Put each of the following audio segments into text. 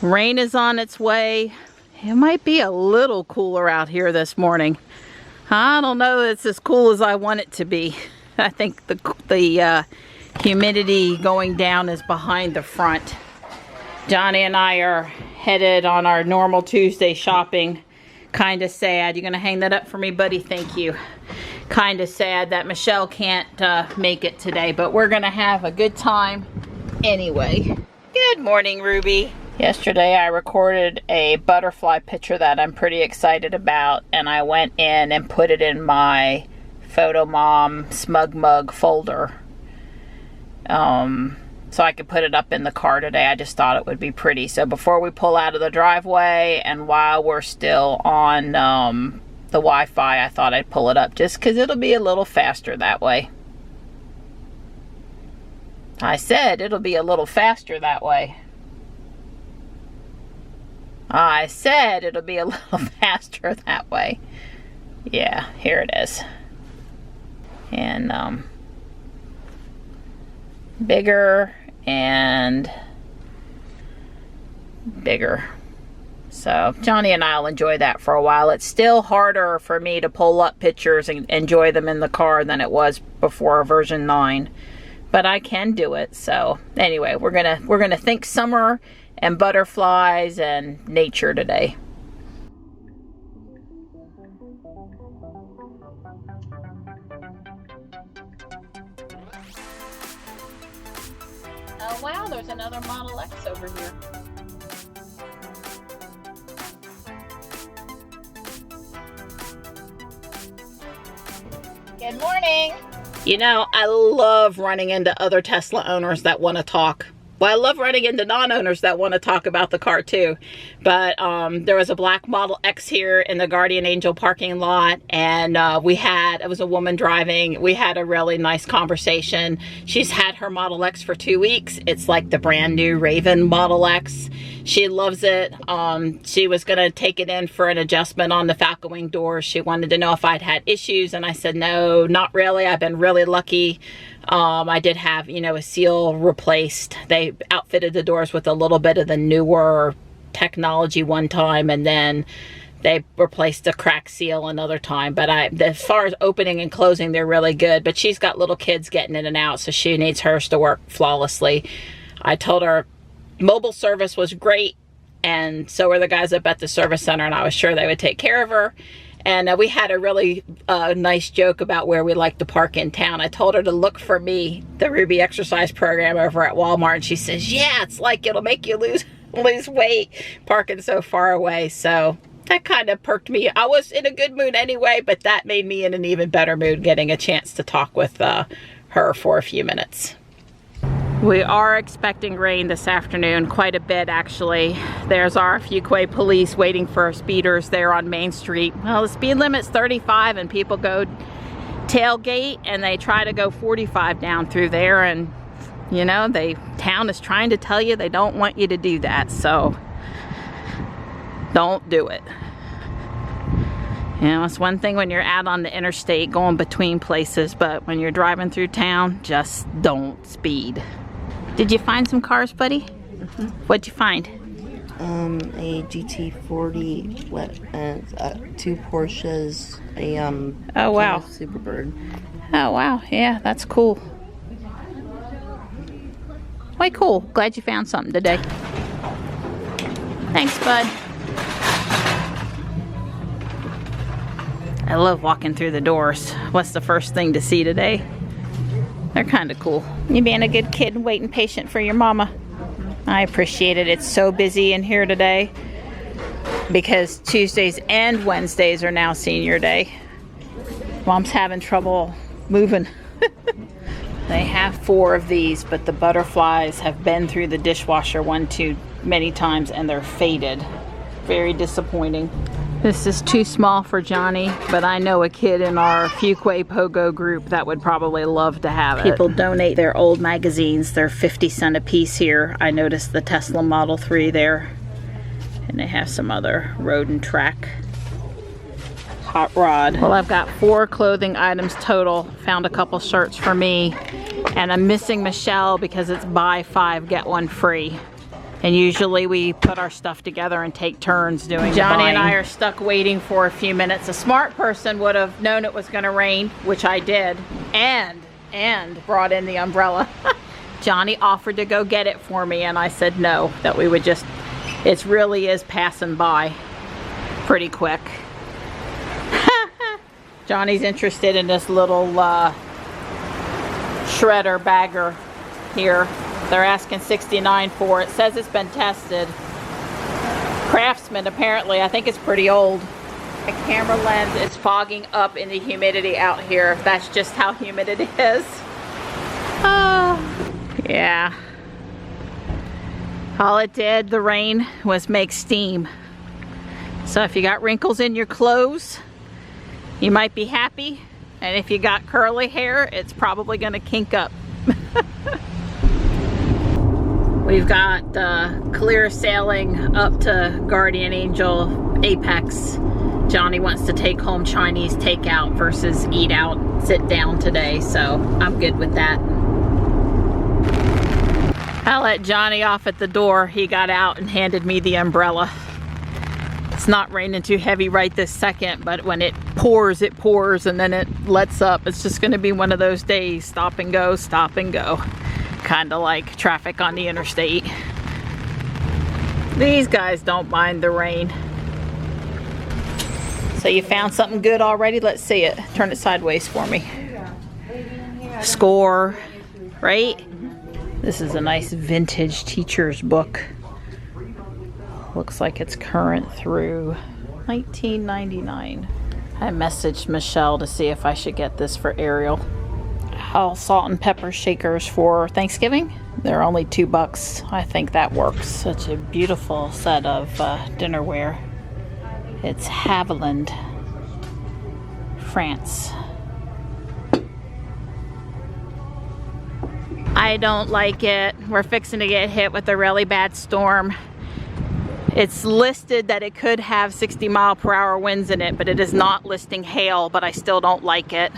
Rain is on its way. It might be a little cooler out here this morning. I don't know it's as cool as I want it to be. I think the humidity going down is behind the front. Johnny and I are headed on our normal Tuesday shopping. Kind of sad. You gonna hang that up for me, buddy? Thank you. Kind of sad that Michelle can't make it today, but we're gonna have a good time anyway. Good morning, Ruby. Yesterday I recorded a butterfly picture that I'm pretty excited about, and I went in and put it in my Photo Mom Smug Mug folder. So I could put it up in the car today. I just thought it would be pretty. So before we pull out of the driveway and while we're still on the Wi-Fi, I thought I'd pull it up just because it'll be a little faster that way. I said it'll be a little faster that way. I said it'll be a little faster that way. Yeah, here it is. And bigger and bigger. So Johnny and I'll enjoy that for a while. It's still harder for me to pull up pictures and enjoy them in the car than it was before version 9. But I can do it. So anyway, we're gonna think summer and butterflies and nature today. Oh wow, there's another Model X over here. Good morning. You know, I love running into other Tesla owners that want to talk. Well, I love running into non-owners that want to talk about the car too. But there was a black Model X here in the Guardian Angel parking lot, and it was a woman driving. We had a really nice conversation. She's had her Model X for 2 weeks. It's like the brand new Raven Model X. She loves it. She was gonna take it in for an adjustment on the Falcon Wing doors. She wanted to know if I'd had issues, and I said, no, not really. I've been really lucky. I did have, a seal replaced. They outfitted the doors with a little bit of the newer technology one time, and then they replaced the crack seal another time. But as far as opening and closing, they're really good. But she's got little kids getting in and out, so she needs hers to work flawlessly. I told her mobile service was great, and so were the guys up at the service center, and I was sure they would take care of her. And we had a really nice joke about where we like to park in town. I told her to look for me, the Ruby exercise program over at Walmart. And she says, yeah, it's like it'll make you lose weight parking so far away. So that kind of perked me. I was in a good mood anyway, but that made me in an even better mood getting a chance to talk with her for a few minutes. We are expecting rain this afternoon, quite a bit actually. There's our Fuquay police waiting for speeders there on Main Street. Well, the speed limit's 35 and people go tailgate and they try to go 45 down through there, and town is trying to tell you they don't want you to do that, so don't do it. It's one thing when you're out on the interstate going between places, but when you're driving through town, just don't speed. Did you find some cars, buddy? Mm-hmm. What'd you find? A GT40, two Porsches, oh wow, Superbird. Oh wow, yeah, that's cool. Quite cool. Glad you found something today. Thanks, bud. I love walking through the doors. What's the first thing to see today? They're kind of cool. You being a good kid and waiting patient for your mama. I appreciate it. It's so busy in here today because Tuesdays and Wednesdays are now senior day. Mom's having trouble moving. They have 4 of these, but the butterflies have been through the dishwasher one too many times and they're faded. Very disappointing. This is too small for Johnny, but I know a kid in our Fuquay Pogo group that would probably love to have it. People donate their old magazines. They're 50 cents a piece here. I noticed the Tesla Model 3 there. And they have some other road and track hot rod. Well, I've got 4 clothing items total. Found a couple shirts for me. And I'm missing Michelle because it's buy 5, get 1 free. And usually we put our stuff together and take turns doing Johnny and I are stuck waiting for a few minutes. A smart person would have known it was going to rain, which I did, and brought in the umbrella. Johnny offered to go get it for me, and I said no, that we would just, it really is passing by pretty quick. Johnny's interested in this little shredder bagger here. They're asking $69 for it. It says it's been tested. Craftsman, apparently. I think it's pretty old. The camera lens is fogging up in the humidity out here. That's just how humid it is. Oh, yeah. All it did, the rain, was make steam. So if you got wrinkles in your clothes, you might be happy. And if you got curly hair, it's probably going to kink up. We've got clear sailing up to Guardian Angel Apex. Johnny wants to take home Chinese takeout versus eat out, sit down today, so I'm good with that. I let Johnny off at the door. He got out and handed me the umbrella. It's not raining too heavy right this second, but when it pours, and then it lets up. It's just going to be one of those days, stop and go, stop and go. Kind of like traffic on the interstate. These guys don't mind the rain. So you found something good already? Let's see it. Turn it sideways for me. Score, right? This is a nice vintage teacher's book. Looks like it's current through 1999. I messaged Michelle to see if I should get this for Ariel. All salt and pepper shakers for Thanksgiving. They're only $2. I think that works. Such a beautiful set of dinnerware. It's Haviland, France. I don't like it. We're fixing to get hit with a really bad storm. It's listed that it could have 60-mile-per-hour winds in it, but it is not listing hail, but I still don't like it.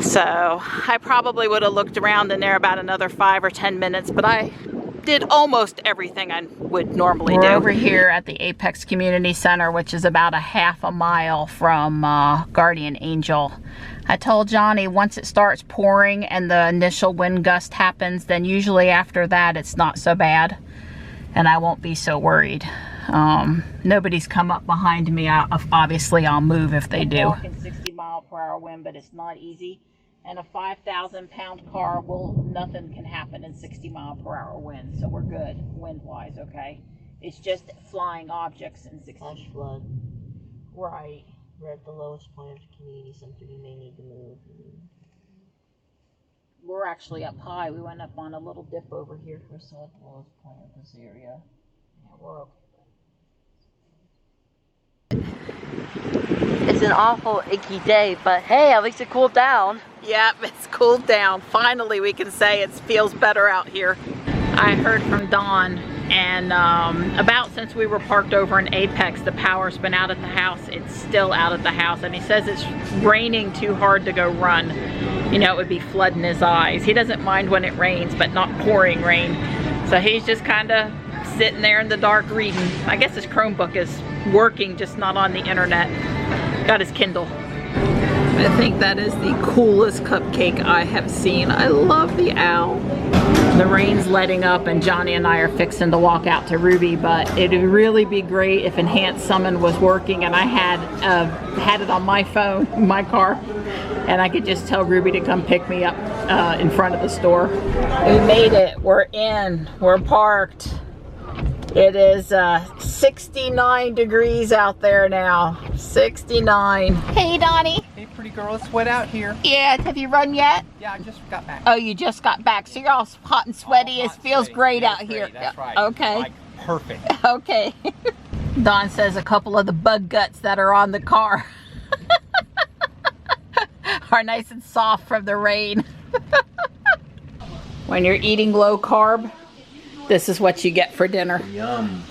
So I probably would have looked around in there about another 5 or 10 minutes, but I did almost everything I would normally do. We're over here at the Apex Community Center, which is about a half a mile from Guardian Angel. I told Johnny once it starts pouring and the initial wind gust happens, then usually after that it's not so bad and I won't be so worried. Nobody's come up behind me. Obviously I'll move if they do. 60-mile-per-hour wind, but it's not easy. And a 5,000-pound car, nothing can happen in 60-mile-per-hour wind, so we're good wind-wise, okay? It's just flying objects in 60. Flash flood. Right. We're at the lowest point of the community center. You may need to move. We're actually up high. We went up on a little dip over here. We're still at the lowest point of this area. Yeah, we're okay. It's an awful icky day, but hey, at least it cooled down. Yep, it's cooled down. Finally, we can say it feels better out here. I heard from Don, and about since we were parked over in Apex, the power's been out at the house. It's still out at the house, and he says it's raining too hard to go run. You know, it would be flooding his eyes. He doesn't mind when it rains, but not pouring rain. So he's just kind of sitting there in the dark reading. I guess his Chromebook is working, just not on the internet. Got his Kindle. I think that is the coolest cupcake I have seen. I love the owl. The rain's letting up and Johnny and I are fixing to walk out to Ruby, but it'd really be great if Enhanced Summon was working and I had it on my phone, my car, and I could just tell Ruby to come pick me up in front of the store. We made it. We're in. We're parked. It is 69 degrees out there now. 69. Hey, Donnie. Hey, pretty girl, it's wet out here. Yeah, have you run yet? Yeah, I just got back. Oh, you just got back, so you're all hot and sweaty. It feels sweaty. great Feels out great. here. That's right. Okay. Like, perfect. Okay. Don says a couple of the bug guts that are on the car are nice and soft from the rain. When you're eating low carb, this is what you get for dinner. Yum.